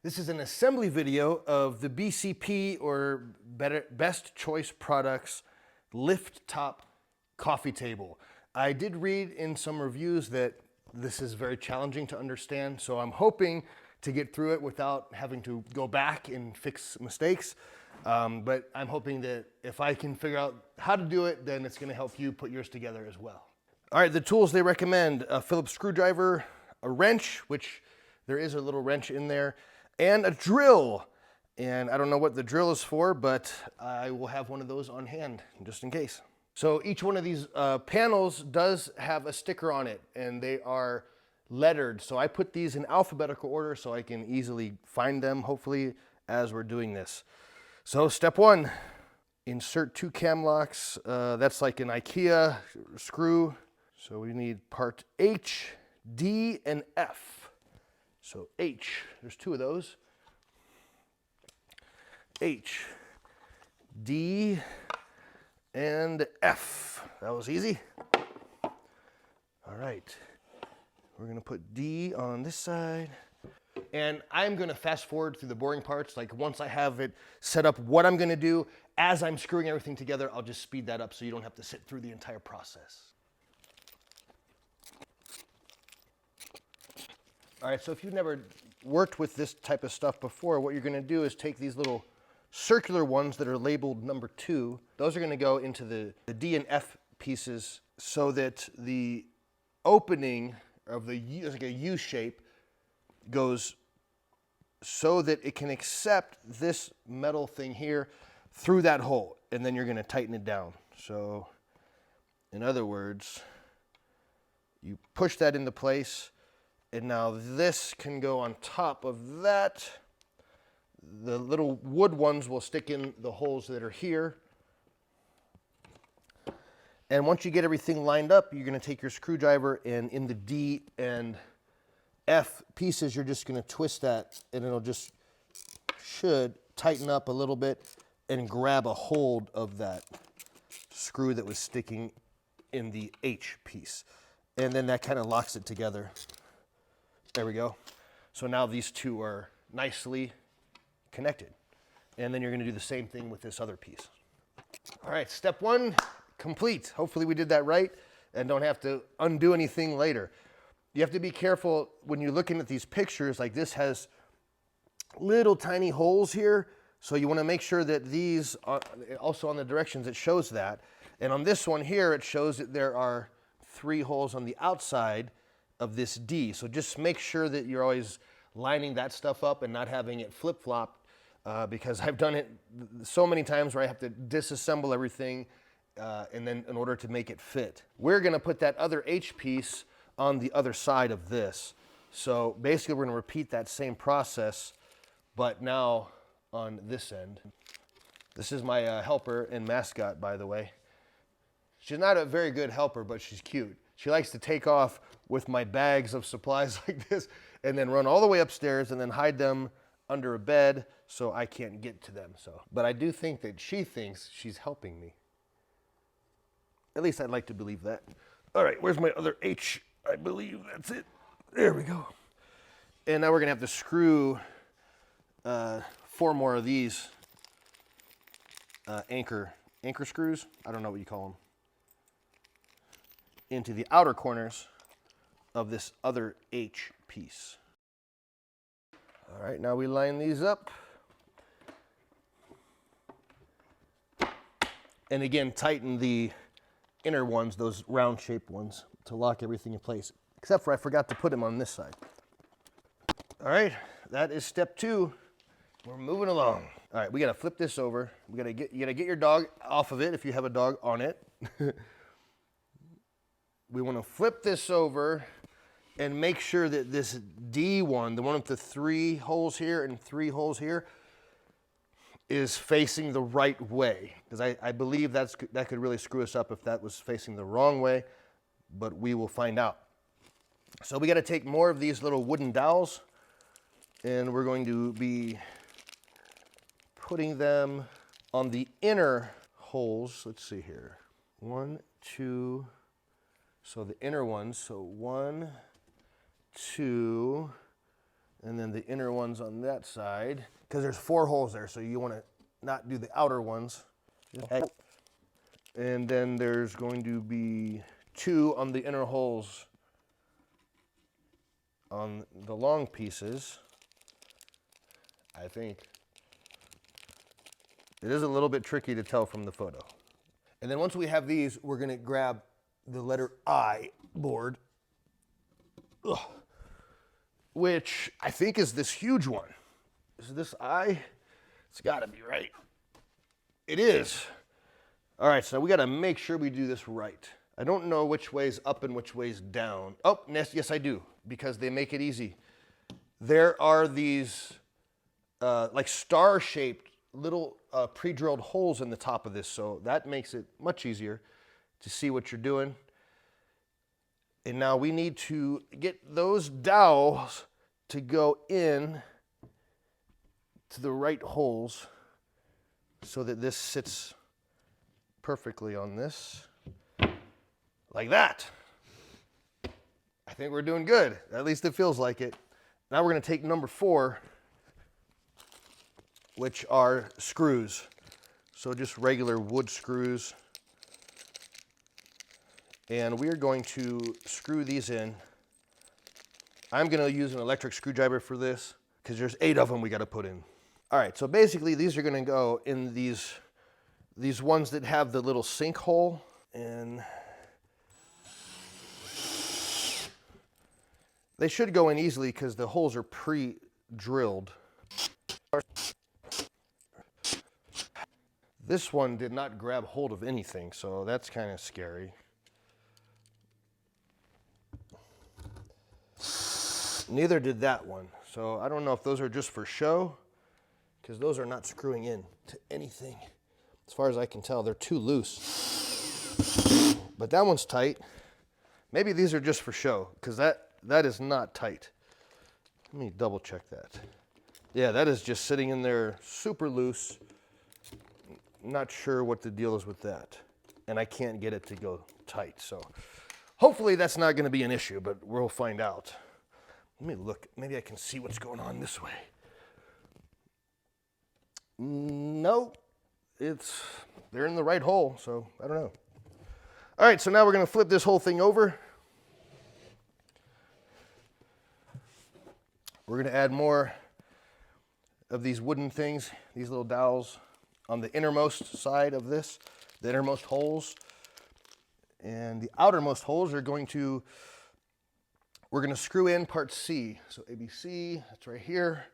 This is an assembly video of the BCP, or Best Choice Products, lift top coffee table. I did read in some reviews that this is very challenging to understand, so I'm hoping to get through it without having to go back and fix mistakes. But I'm hoping that if I can figure out how to do it, then it's going to help you put yours together as well. All right, the tools they recommend: a Phillips screwdriver, a wrench, which there is a little wrench in there, and a drill. And I don't know what the drill is for, but I will have one of those on hand just in case. So each one of these panels does have a sticker on it, and they are lettered. So I put these in alphabetical order so I can easily find them, hopefully, as we're doing this. So step one, insert 2 cam locks. That's like an IKEA screw. So we need part H, D, and F. So H, there's 2 of those. H, D, and F. That was easy. All right, we're gonna put D on this side. And I'm gonna fast forward through the boring parts. Like once I have it set up what I'm gonna do, as I'm screwing everything together, I'll just speed that up so you don't have to sit through the entire process. All right, so if you've never worked with this type of stuff before, what you're gonna do is take these little circular ones that are labeled number 2. Those are gonna go into the D and F pieces so that the opening of the U, like a U shape, goes so that it can accept this metal thing here through that hole, and then you're gonna tighten it down. So in other words, you push that into place, and now this can go on top of that. The little wood ones will stick in the holes that are here. And once you get everything lined up, you're gonna take your screwdriver, and in the D and F pieces, you're just gonna twist that, and it'll just should tighten up a little bit and grab a hold of that screw that was sticking in the H piece. And then that kind of locks it together. There we go. So now these two are nicely connected. And then you're gonna do the same thing with this other piece. All right, step 1 complete. Hopefully we did that right and don't have to undo anything later. You have to be careful when you're looking at these pictures. Like this has little tiny holes here, so you want to make sure that these are also on the directions it shows that. And on this one here, it shows that there are 3 holes on the outside of this D. So just make sure that you're always lining that stuff up and not having it flip-flop, because I've done it so many times where I have to disassemble everything and then in order to make it fit. We're going to put that other H piece on the other side of this. So basically we're going to repeat that same process, but now on this end. This is my helper and mascot, by the way. She's not a very good helper, but she's cute. She likes to take off with my bags of supplies like this and then run all the way upstairs and then hide them under a bed so I can't get to them. So, but I do think that she thinks she's helping me. At least I'd like to believe that. All right, where's my other H? I believe that's it. There we go. And now we're gonna have to screw 4 more of these anchor screws. I don't know what you call them. Into the outer corners of this other H piece. All right, now we line these up. And again, tighten the inner ones, those round shaped ones, to lock everything in place, except for I forgot to put them on this side. All right, that is step 2. We're moving along. All right, we gotta flip this over. You gotta get your dog off of it if you have a dog on it. We wanna flip this over and make sure that this D one, the one with the 3 holes here and 3 holes here, is facing the right way. Because I believe that could really screw us up if that was facing the wrong way, but we will find out. So we got to take more of these little wooden dowels, and we're going to be putting them on the inner holes. Let's see here. 1, 2, so the inner ones. So 1, 2, And then the inner ones on that side, because there's 4 holes there, so you want to not do the outer ones. And then there's going to be 2 on the inner holes on the long pieces, I think. It is a little bit tricky to tell from the photo. And then once we have these, we're going to grab the letter I board, which I think is this huge one. Is this I? It's got to be, right? It is. All right, so we got to make sure we do this right. I don't know which way's up and which way's down. Oh, yes, I do, because they make it easy. There are these like star-shaped little pre-drilled holes in the top of this, so that makes it much easier to see what you're doing. And now we need to get those dowels to go in to the right holes so that this sits perfectly on this, like that. I think we're doing good. At least it feels like it. Now we're going to take number 4, which are screws. So just regular wood screws. And we're going to screw these in. I'm going to use an electric screwdriver for this because there's 8 of them we got to put in. All right, so basically these are going to go in these ones that have the little sink hole, and they should go in easily because the holes are pre-drilled. This one did not grab hold of anything, so that's kind of scary. Neither did that one. So I don't know if those are just for show, because those are not screwing in to anything. As far as I can tell, they're too loose. But that one's tight. Maybe these are just for show, because that is not tight. Let me double check that. Yeah, that is just sitting in there super loose. Not sure what the deal is with that. And I can't get it to go tight. So hopefully that's not going to be an issue, but we'll find out. Let me look. Maybe I can see what's going on this way. No, they're in the right hole, so I don't know. All right, so now we're going to flip this whole thing over. We're going to add more of these wooden things, these little dowels on the innermost side of this, the innermost holes. And the outermost holes are we're going to screw in part C. So ABC, that's right here.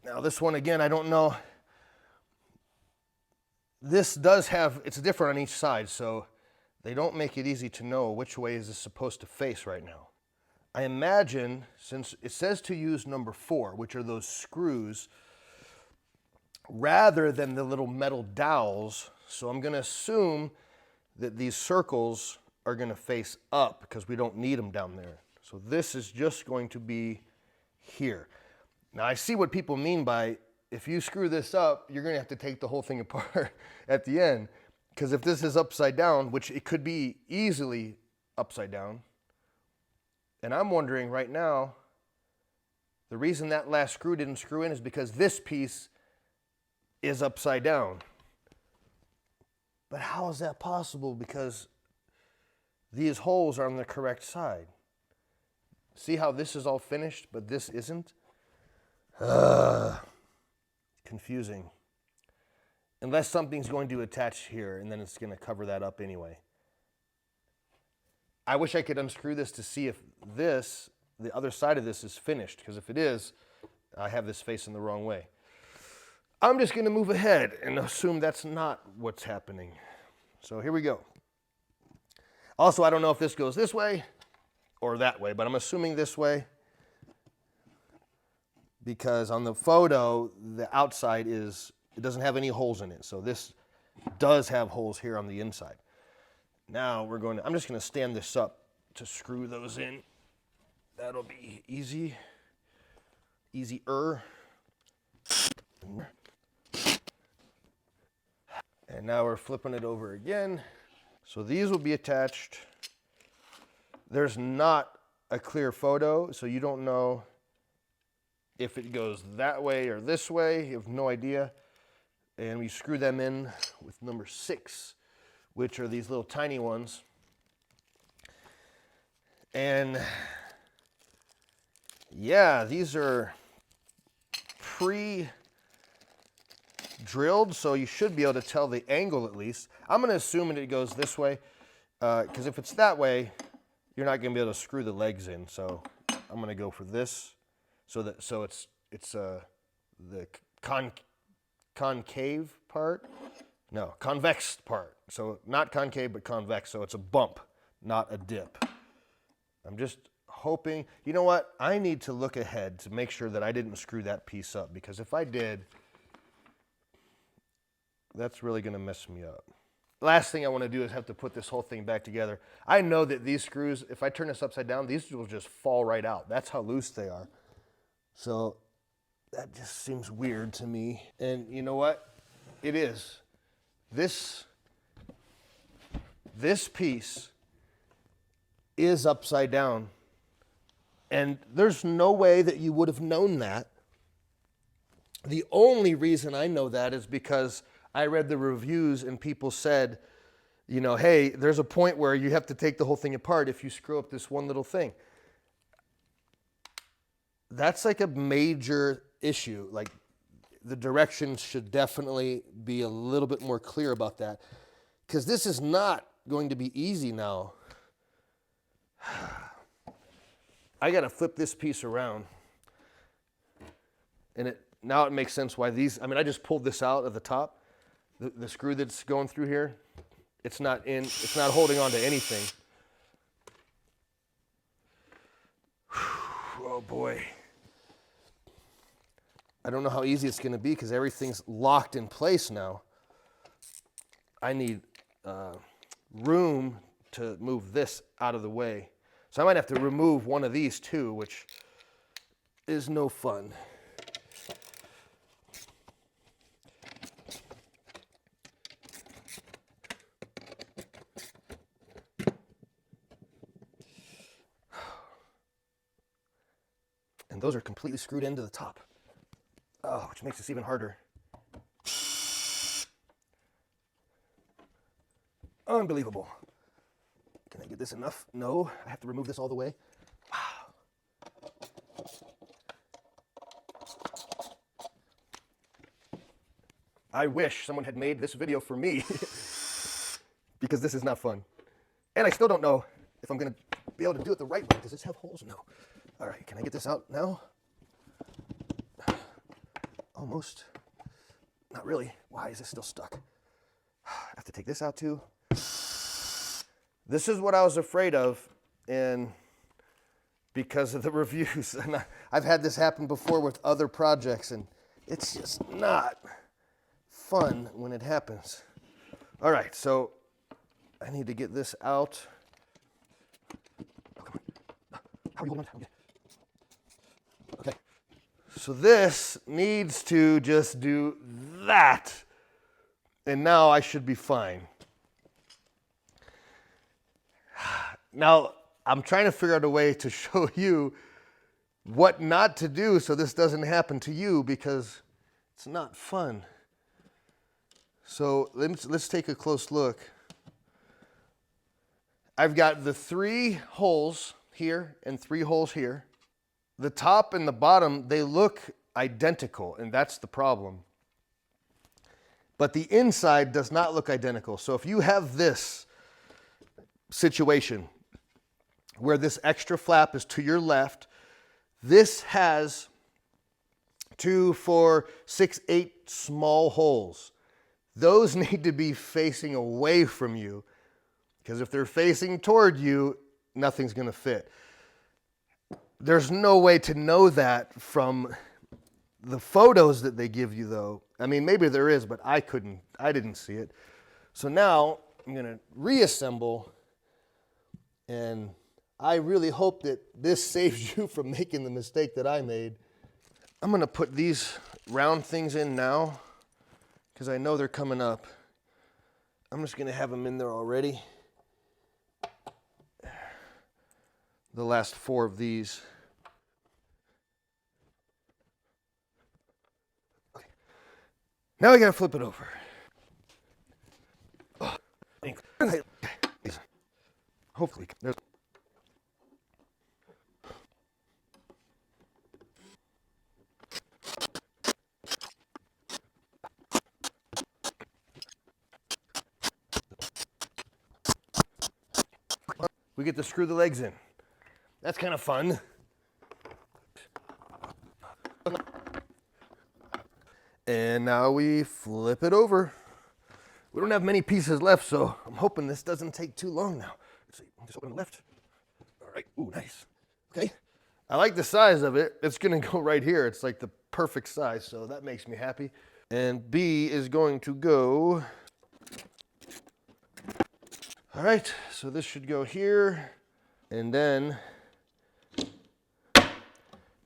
Now this one, again, I don't know. This does have, it's different on each side, so they don't make it easy to know which way is this supposed to face right now. I imagine, since it says to use number 4, which are those screws, rather than the little metal dowels, so I'm going to assume that these circles are going to face up because we don't need them down there. So this is just going to be here. Now I see what people mean by, if you screw this up, you're going to have to take the whole thing apart at the end, because if this is upside down, which it could be easily upside down, and I'm wondering right now, the reason that last screw didn't screw in is because this piece is upside down. But how is that possible? Because these holes are on the correct side. See how this is all finished, but this isn't? Confusing. Unless something's going to attach here, and then it's going to cover that up anyway. I wish I could unscrew this to see if this, the other side of this, is finished, because if it is, I have this facing the wrong way. I'm just going to move ahead and assume that's not what's happening. So here we go. Also, I don't know if this goes this way or that way, but I'm assuming this way because on the photo, the outside it doesn't have any holes in it. So this does have holes here on the inside. Now I'm just going to stand this up to screw those in. That'll be easier. And now we're flipping it over again. So these will be attached. There's not a clear photo, so you don't know if it goes that way or this way. You have no idea. And we screw them in with number 6, which are these little tiny ones. And yeah, these are pre-drilled, so you should be able to tell the angle at least. I'm going to assume that it goes this way, because if it's that way, you're not going to be able to screw the legs in. So I'm going to go for this, so it's the concave part, no, convex part. So not concave but convex. So it's a bump, not a dip. I'm just hoping, you know what? I need to look ahead to make sure that I didn't screw that piece up, because if I did, that's really going to mess me up. Last thing I want to do is have to put this whole thing back together. I know that these screws, if I turn this upside down, these will just fall right out. That's how loose they are. So that just seems weird to me. And you know what? It is. This piece is upside down. And there's no way that you would have known that. The only reason I know that is because I read the reviews and people said, you know, hey, there's a point where you have to take the whole thing apart if you screw up this one little thing. That's like a major issue. Like, the directions should definitely be a little bit more clear about that, because this is not going to be easy now. I got to flip this piece around. And now it makes sense why these, I mean, I just pulled this out of the top. The screw that's going through here, it's not holding on to anything. Oh boy. I don't know how easy it's going to be because everything's locked in place now. I need room to move this out of the way. So I might have to remove one of these too, which is no fun. And those are completely screwed into the top. Oh, which makes this even harder. Unbelievable. Can I get this enough? No, I have to remove this all the way. I wish someone had made this video for me because this is not fun. And I still don't know if I'm going to be able to do it the right way. Does this have holes? No. All right, can I get this out now? Almost. Not really. Why is this still stuck? I have to take this out too. This is what I was afraid of, and because of the reviews. And I've had this happen before with other projects, and it's just not fun when it happens. All right, so I need to get this out. Oh, come on. How are you holding on? Okay. So this needs to just do that. And now I should be fine. Now, I'm trying to figure out a way to show you what not to do so this doesn't happen to you, because it's not fun. So let's take a close look. I've got the 3 holes here and 3 holes here. The top and the bottom, they look identical, and that's the problem. But the inside does not look identical. So if you have this situation where this extra flap is to your left, this has 2, 4, 6, 8 small holes. Those need to be facing away from you, because if they're facing toward you, nothing's going to fit. There's no way to know that from the photos that they give you, though. I mean, maybe there is, but I didn't see it. So now I'm going to reassemble, and I really hope that this saves you from making the mistake that I made. I'm going to put these round things in now, because I know they're coming up. I'm just going to have them in there already. the last 4 of these. Okay. Now we gotta flip it over. Hopefully, there's. We get to screw the legs in. That's kind of fun. And now we flip it over. We don't have many pieces left, so I'm hoping this doesn't take too long now. Let's see, just open the left. All right, ooh, nice. Okay, I like the size of it. It's gonna go right here. It's like the perfect size, so that makes me happy. And B is going to go. All right, so this should go here, and then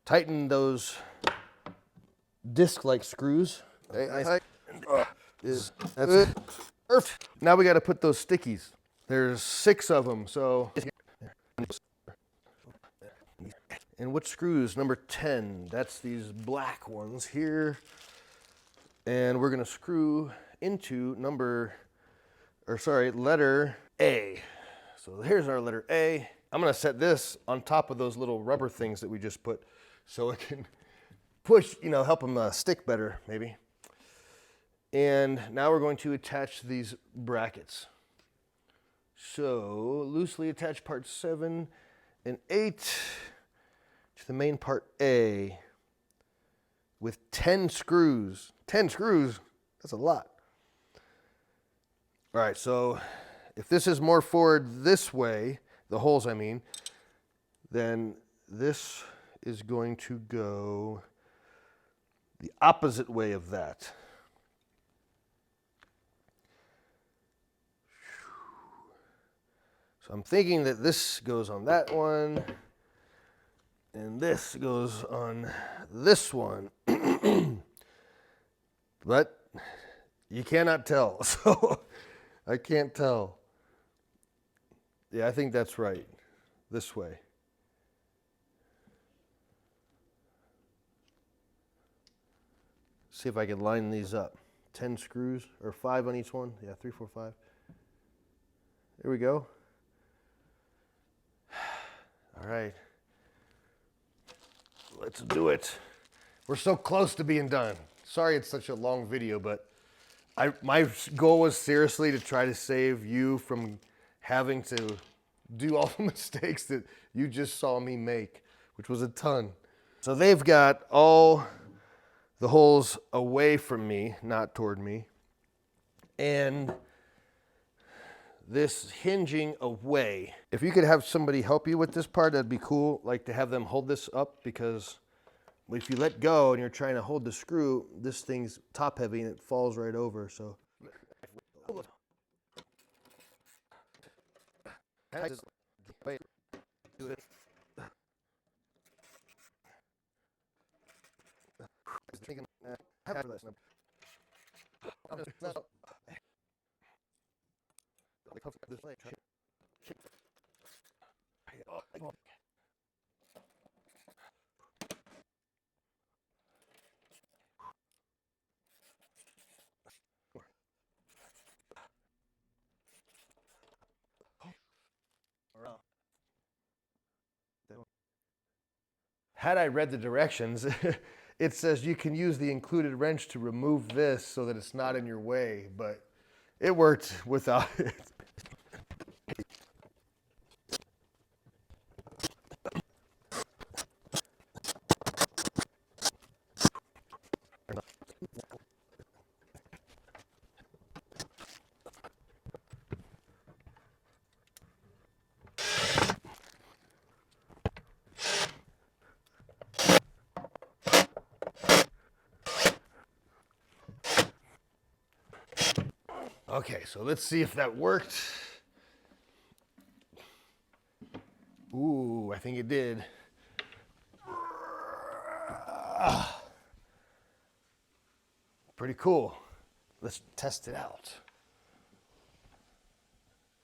tighten those disc-like screws. That's perfect. Now we got to put those stickies. There's 6 of them, so. And what screws? Number 10. That's these black ones here. And we're gonna screw into letter A. So here's our letter A. I'm gonna set this on top of those little rubber things that we just put so it can push, help them stick better, maybe. And now we're going to attach these brackets. So loosely attach parts 7 and 8 to the main part A with 10 screws. 10 screws, that's a lot. All right, so if this is more forward this way, the holes I mean, then this is going to go the opposite way of that. So I'm thinking that this goes on that one, and this goes on this one. But you cannot tell, so I can't tell. Yeah, I think that's right, this way. See if I can line these up. 10 screws, or 5 on each one. Yeah, 3, 4, 5. There we go. All right. Let's do it. We're so close to being done. Sorry it's such a long video, but my goal was seriously to try to save you from having to do all the mistakes that you just saw me make, which was a ton. So they've got all the holes away from me, not toward me, and this hinging away. If you could have somebody help you with this part, that'd be cool, like to have them hold this up, because if you let go and you're trying to hold the screw, this thing's top heavy and it falls right over, so. Had I read the directions, it says you can use the included wrench to remove this so that it's not in your way, but it worked without it. Okay, so let's see if that worked. Ooh, I think it did. Pretty cool. Let's test it out.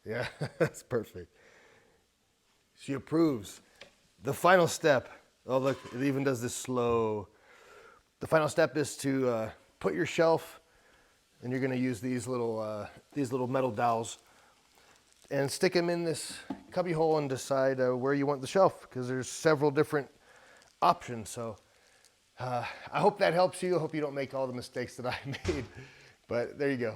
Yeah, that's perfect. She approves. The final step, oh look, it even does this slow. The final step is to put your shelf, and you're gonna use these little metal dowels, and stick them in this cubby hole and decide where you want the shelf, because there's several different options. So I hope that helps you. I hope you don't make all the mistakes that I made, but there you go.